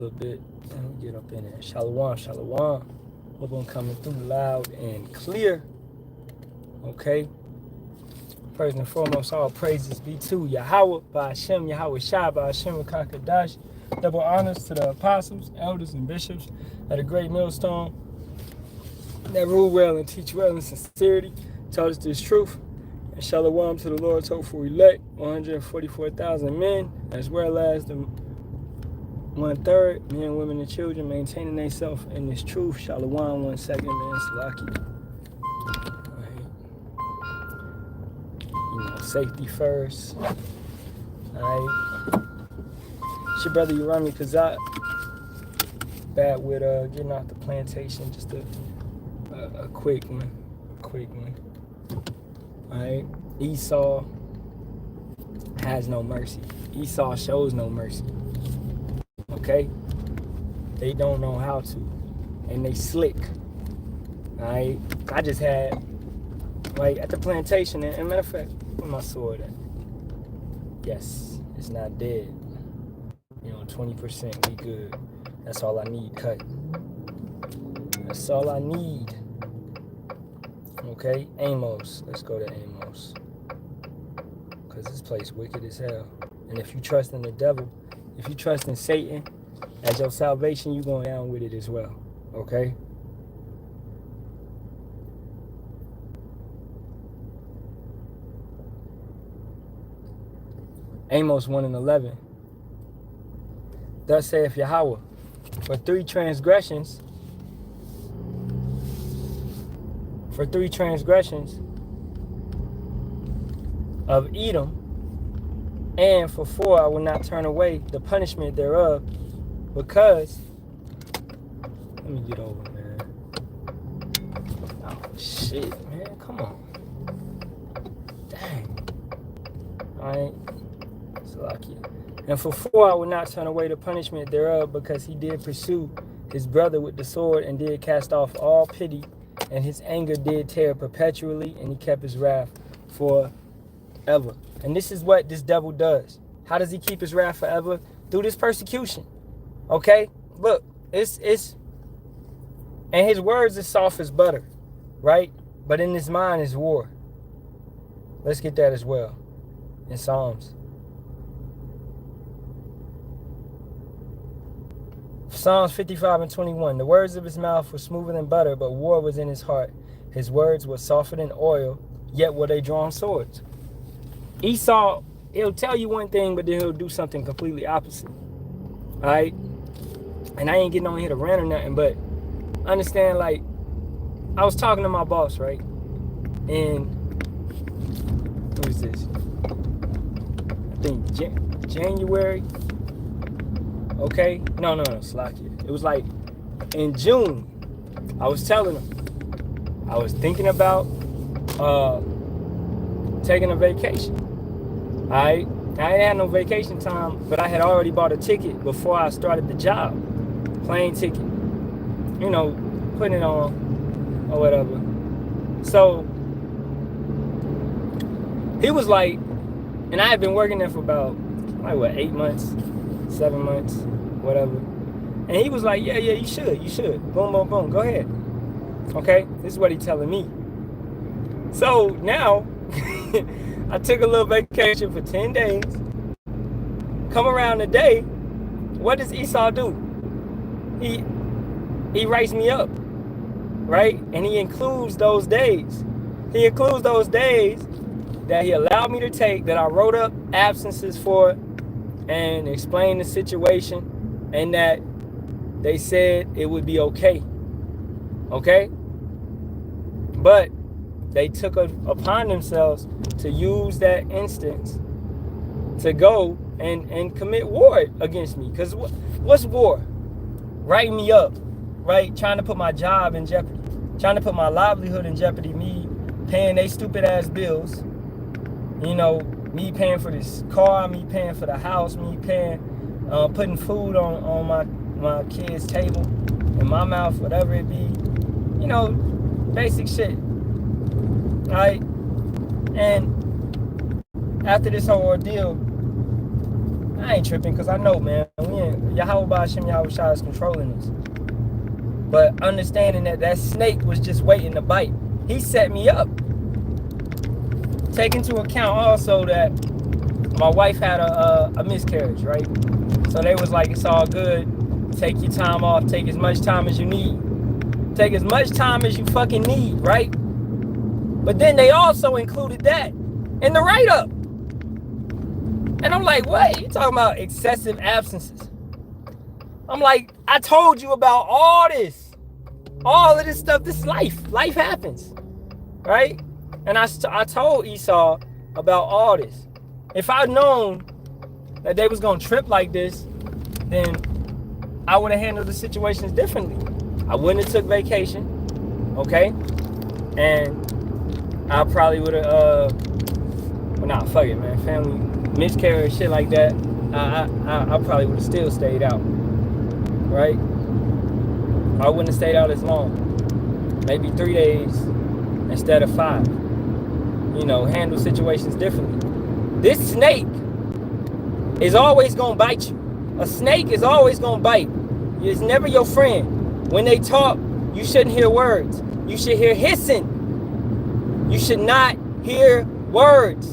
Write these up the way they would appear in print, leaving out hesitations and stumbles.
little bit. Let me get up in there. Shalawam, shalawam. Hope I'm coming through loud and clear. Okay. First and foremost, all praises be to Yahawah, by Hashem, Yahawashi, by Hashem, Kakadash. Double honors to the apostles, elders, and bishops at a great millstone that rule well and teach well in sincerity, taught us this truth. And Shalawam to the Lord's hopeful elect, 144,000 men, as well as the 1/3 men, women, and children maintaining themselves in this truth. Shalawam, 1 second, man, Salaki. Safety first. Alright. It's your brother Urami Kazat. Bad with getting off the plantation. Just a quick one. Alright. Esau has no mercy. Esau shows no mercy. Okay? They don't know how to. And they slick. Alright. I just had at the plantation, and matter of fact, where's my sword at? Yes, it's not dead. 20%, we good. That's all I need, cut. That's all I need. Okay, Amos. Let's go to Amos. Because this place wicked as hell. And if you trust in the devil, if you trust in Satan as your salvation, you're going down with it as well. Okay? Amos 1:11. Thus saith Yahawah, for three transgressions of Edom, and for 4 I will not turn away the punishment thereof, because let me get over, man. Oh shit, man, come on. Dang. Alright. And for 4 I will not turn away the punishment thereof, because he did pursue his brother with the sword, and did cast off all pity, and his anger did tear perpetually, and he kept his wrath forever. And this is what this devil does. How does he keep his wrath forever? Through this persecution. Okay? Look, it's and his words is soft as butter, right? But in his mind is war. Let's get that as well in Psalms. Psalms 55:21. The words of his mouth were smoother than butter, but war was in his heart. His words were softer than oil, yet were they drawn swords. Esau, he'll tell you one thing, but then he'll do something completely opposite. Alright? And I ain't getting on here to rant or nothing, but understand, I was talking to my boss, right? And who is this? I think January. Okay? No, Slacky. It was in June. I was telling him I was thinking about taking a vacation. Alright? I ain't had no vacation time, but I had already bought a ticket before I started the job. Plane ticket. Putting it on or whatever. So he was and I had been working there for about 8 months. 7 months, whatever. And he was like, yeah, you should. Boom, boom, boom, go ahead. Okay, this is what he's telling me. So now, I took a little vacation for 10 days. Come around the day, what does Esau do? He writes me up, right? And he includes those days. He includes those days that he allowed me to take, that I wrote up absences for, and explain the situation, and that they said it would be okay. Okay? But they took upon themselves to use that instance to go and commit war against me. Because what's war? Writing me up, right? Trying to put my job in jeopardy. Trying to put my livelihood in jeopardy. Me paying they stupid ass bills. Me paying for this car, me paying for the house, me paying, putting food on my kid's table, in my mouth, whatever it be. Basic shit. Right? And after this whole ordeal, I ain't tripping because I know, man. Yahawah Shem Yahawashi is controlling this. But understanding that that snake was just waiting to bite. He set me up. Take into account also that my wife had a miscarriage, right? So they was like, it's all good. Take your time off. Take as much time as you need. Take as much time as you fucking need, right? But then they also included that in the write-up. And I'm like, what? You talking about excessive absences? I'm like, I told you about all this. All of this stuff. This is life. Life happens, right? And I told Esau about all this. If I'd known that they was going to trip like this, then I would have handled the situations differently. I wouldn't have took vacation, okay? And I probably would have, well, nah, fuck it, man. Family miscarriage, shit like that. I probably would have still stayed out, right? I wouldn't have stayed out as long. Maybe 3 days instead of 5. You know, handle situations differently. This snake is always gonna bite you. A snake is always gonna bite. It's never your friend. When they talk, you shouldn't hear words. You should hear hissing. You should not hear words.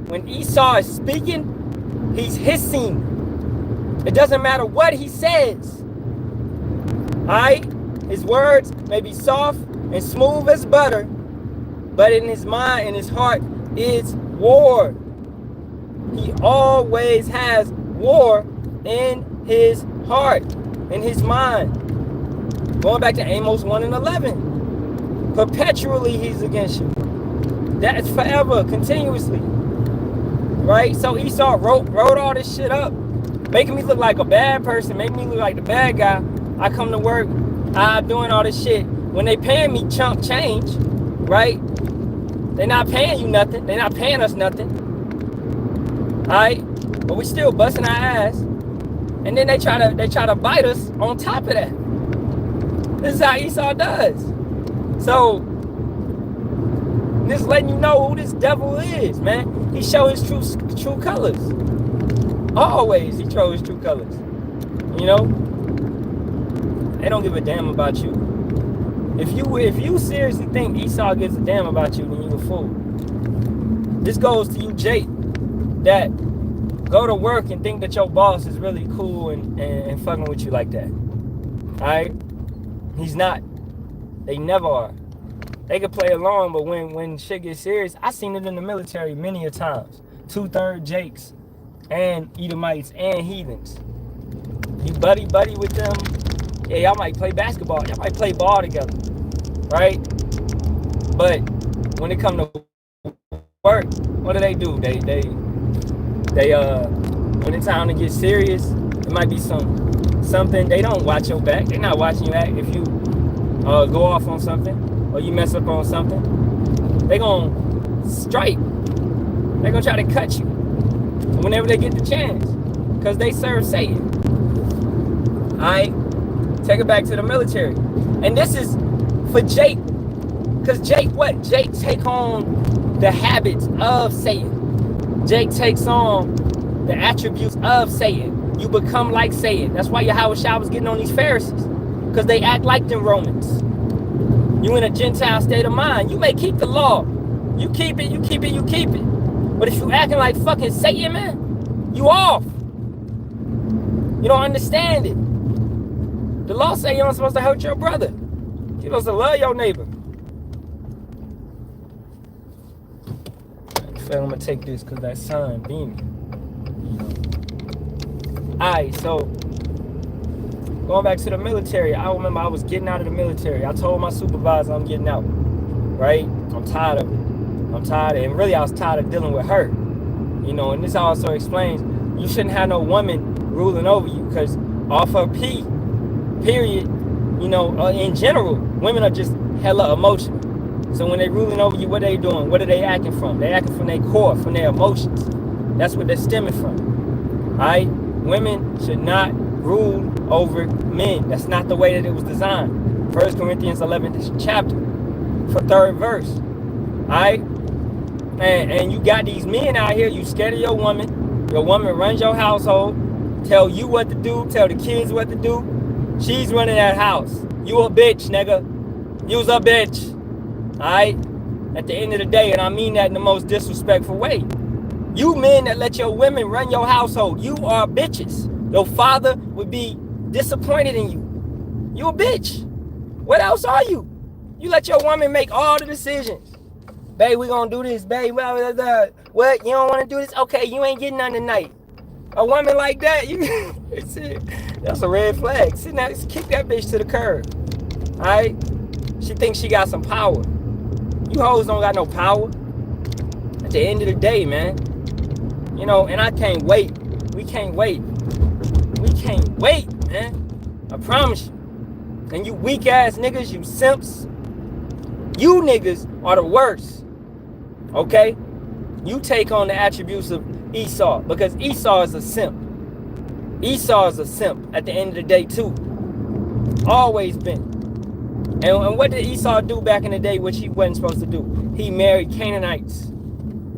When Esau is speaking, he's hissing. It doesn't matter what he says. Alright? His words may be soft and smooth as butter, but in his mind and his heart is war. He always has war in his heart, in his mind. Going back to Amos 1 and 11. Perpetually he's against you. That's forever, continuously. Right? So Esau wrote all this shit up, making me look like a bad person, making me look like the bad guy. I come to work, I'm doing all this shit. When they paying me chump change, right? They're not paying you nothing. They're not paying us nothing. Alright? But we still busting our ass. And then they try to bite us on top of that. This is how Esau does. So this letting you know who this devil is, man. He show his true colors. Always he show his true colors. You know? They don't give a damn about you. If you seriously think Esau gives a damn about you, then you a fool. This goes to you, Jake, that go to work and think that your boss is really cool and fucking with you like that. Alright? He's not. They never are. They can play along, but when shit gets serious, I seen it in the military many a times. 2/3 Jakes and Edomites and heathens. You buddy with them. Yeah, y'all might play basketball. Y'all might play ball together. Right? But when it come to work, what do? When it's time to get serious, it might be something. They don't watch your back. They're not watching you act. If you go off on something or you mess up on something, they gonna strike. They're gonna try to cut you whenever they get the chance, because they serve Satan. Alright? Take it back to the military. And this is for Jake. Because Jake, what? Jake take on the habits of Satan. Jake takes on the attributes of Satan. You become like Satan. That's why Yahawashi was getting on these Pharisees. Because they act like them Romans. You in a Gentile state of mind. You may keep the law. You keep it. But if you acting like fucking Satan, man, you off. You don't understand it. The law say you're not supposed to hurt your brother. You're supposed to love your neighbor. I'm gonna take this because that sun beaming. Alright, so going back to the military, I remember I was getting out of the military. I told my supervisor I'm getting out. Right? I'm tired of it. And really I was tired of dealing with her. You know, and this also explains you shouldn't have no woman ruling over you, because off her period, you know, in general, women are just hella emotional. So when they ruling over you, what they doing? What are they acting from? They acting from their core, from their emotions. That's what they're stemming from. Alright? Women should not rule over men. That's not the way that it was designed. 1 Corinthians 11th chapter, for 3rd verse. Alright? And you got these men out here, you scared of your woman Your woman runs your household, tell you what to do, tell the kids what to do. She's running that house. You a bitch, nigga. You's a bitch. Alright? At the end of the day, and I mean that in the most disrespectful way. You men that let your women run your household, you are bitches. Your father would be disappointed in you. You a bitch. What else are you? You let your woman make all the decisions. Babe, we gonna do this, babe. What? You don't wanna do this? Okay, you ain't getting none tonight. A woman like that, that's a red flag. See, now, kick that bitch to the curb. Alright? She thinks she got some power. You hoes don't got no power. At the end of the day, man. You know, and I can't wait. We can't wait. We can't wait, man. I promise you. And you weak ass niggas, you simps. You niggas are the worst. Okay? You take on the attributes of Esau. Because Esau is a simp. Esau is a simp at the end of the day too. Always been. And what did Esau do back in the day, which he wasn't supposed to do? He married Canaanites.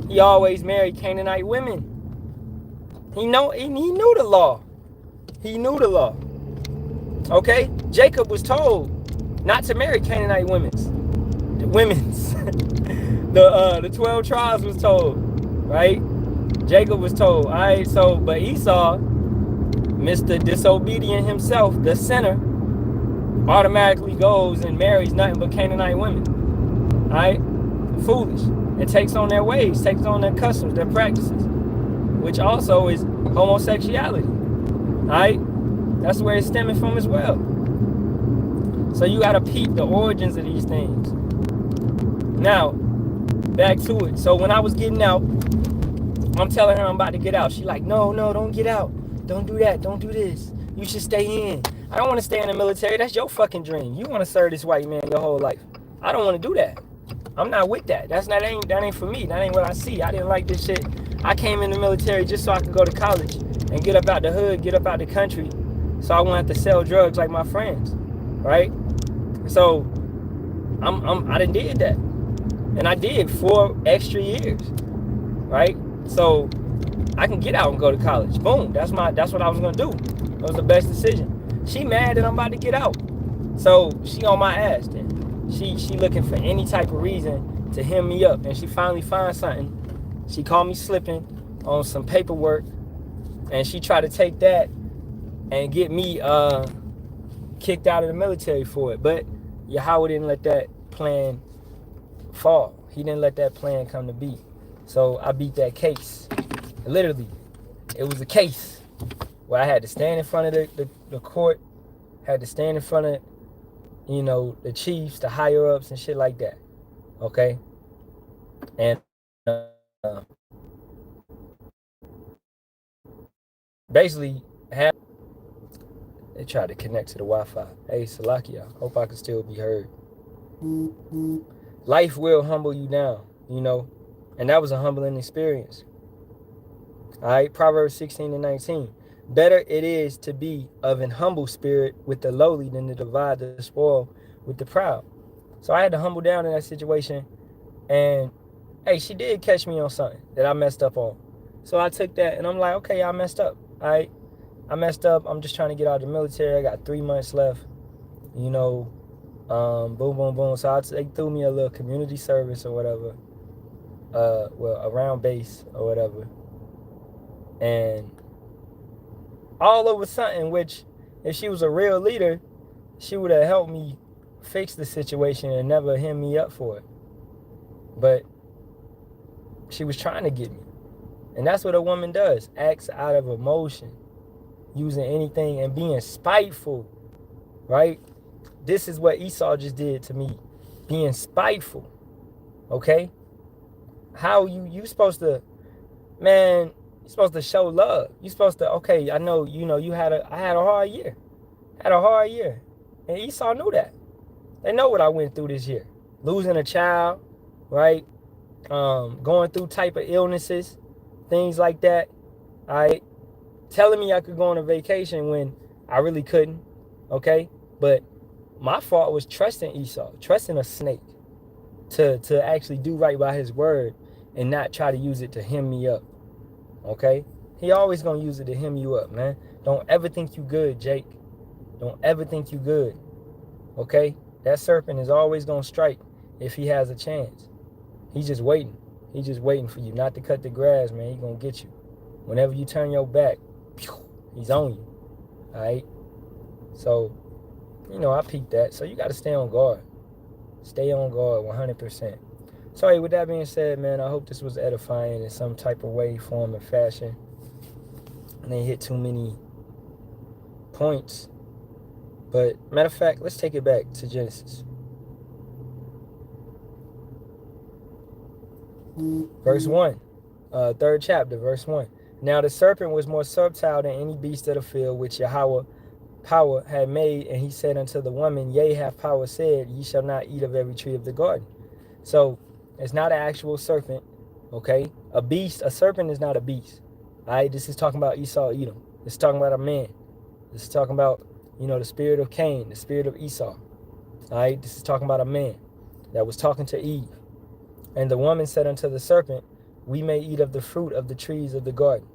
He always married Canaanite women. He knew the law. He knew the law. Okay? Jacob was told not to marry Canaanite women's. The 12 tribes was told, right? Jacob was told. Alright, so but Esau, Mr. Disobedient himself, the sinner, automatically goes and marries nothing but Canaanite women. Alright? Foolish. It takes on their ways, takes on their customs, their practices, which also is homosexuality. Alright? That's where it's stemming from as well. So you gotta peep the origins of these things. Now, back to it. So when I was getting out, I'm telling her I'm about to get out. She like, no, don't get out. Don't do that. Don't do this. You should stay in. I don't want to stay in the military. That's your fucking dream. You want to serve this white man your whole life. I don't want to do that. I'm not with that. That ain't for me. That ain't what I see. I didn't like this shit. I came in the military just so I could go to college and get up out the hood, get up out the country, so I won't have to sell drugs like my friends, right? So I done did that, and I did 4 extra years, right? So I can get out and go to college. Boom. That's what I was gonna do. It was the best decision. She mad that I'm about to get out, so she on my ass then. She looking for any type of reason to hem me up, and she finally finds something. She called me slipping on some paperwork, and she tried to take that and get me kicked out of the military for it. But Yahawah didn't let that plan fall. He didn't let that plan come to be. So I beat that case. Literally, it was a case where I had to stand in front of the court, had to stand in front of, you know, the chiefs, the higher ups and shit like that. Okay? And basically, they tried to connect to the Wi-Fi. Hey, Salakia, hope I can still be heard. Life will humble you down, you know, and that was a humbling experience. All right, Proverbs 16:19. Better it is to be of an humble spirit with the lowly than to divide the spoil with the proud. So I had to humble down in that situation, and hey, she did catch me on something that I messed up on. So I took that, and I'm like, okay, I messed up. All right, I messed up. I'm just trying to get out of the military. I got 3 months left, you know. Boom, boom, boom. So they threw me a little community service or whatever, well, around base or whatever. And all over something, which if she was a real leader, she would have helped me fix the situation and never hem me up for it. But she was trying to get me. And that's what a woman does. Acts out of emotion, using anything and being spiteful, right? This is what Esau just did to me. Being spiteful, okay? How you supposed to, man, you're supposed to show love. You're supposed to, okay, I know, you know, I had a hard year. And Esau knew that. They know what I went through this year. Losing a child, right? Going through type of illnesses, things like that. All right? Telling me I could go on a vacation when I really couldn't, okay? But my fault was trusting Esau, trusting a snake to actually do right by his word and not try to use it to hem me up, okay? He always gonna use it to hem you up, man. Don't ever think you good, Jake. Don't ever think you good. Okay? That serpent is always gonna strike if he has a chance. He's just waiting. He's just waiting for you not to cut the grass, man. He gonna get you. Whenever you turn your back, he's on you. Alright? So, I peeped that. So you gotta stay on guard. Stay on guard 100%. So, hey, with that being said, man, I hope this was edifying in some type of way, form, and fashion. And they hit too many points. But, matter of fact, let's take it back to Genesis. Verse 1. Third chapter, verse 1. Now the serpent was more subtle than any beast of the field which Yahawah power had made, and he said unto the woman, Yea, hath power said, Ye shall not eat of every tree of the garden. So, it's not an actual serpent, okay? A serpent is not a beast. All right, this is talking about Esau, Edom. This is talking about a man. This is talking about, the spirit of Cain, the spirit of Esau. All right, this is talking about a man that was talking to Eve. And the woman said unto the serpent, We may eat of the fruit of the trees of the garden.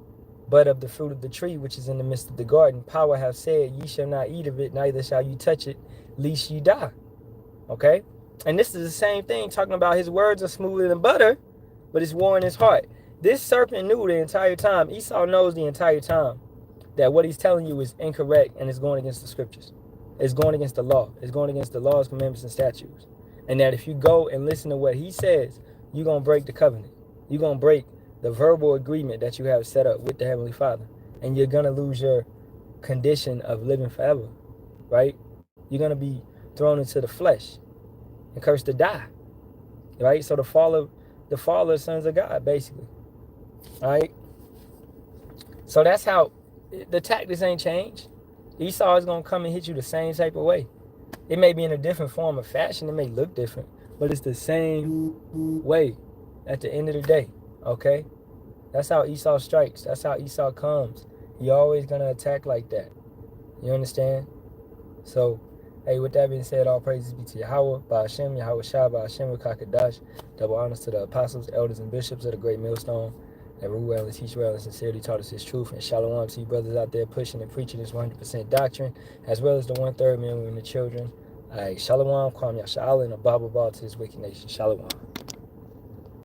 But of the fruit of the tree which is in the midst of the garden, power hath said, Ye shall not eat of it, neither shall you touch it, lest ye die. Okay? And this is the same thing, talking about his words are smoother than butter, but it's war in his heart. This serpent knew the entire time, Esau knows the entire time, that what he's telling you is incorrect and it's going against the scriptures. It's going against the law. It's going against the laws, commandments, and statutes. And that if you go and listen to what he says, you're going to break the covenant. You're going to break the verbal agreement that you have set up with the Heavenly Father. And you're going to lose your condition of living forever, right? You're going to be thrown into the flesh and cursed to die, right? So the fall of sons of God, basically, all right? So that's how the tactics ain't changed. Esau is going to come and hit you the same type of way. It may be in a different form of fashion. It may look different, but it's the same way at the end of the day, okay? That's how Esau strikes. That's how Esau comes. He always going to attack like that. You understand? So, hey, with that being said, all praises be to Yahawah, by Hashem, Yahawashi, by Hashem, Kakadash. Double honors to the apostles, elders, and bishops of the great millstone that rule well and teach well and sincerely taught us his truth. And Shalawam to you brothers out there pushing and preaching this 100% doctrine, as well as the 1/3 men, women, and children. All right, Shalawam, Kwam Yasharahla, and a Bible ball to this wicked nation. Shalawam.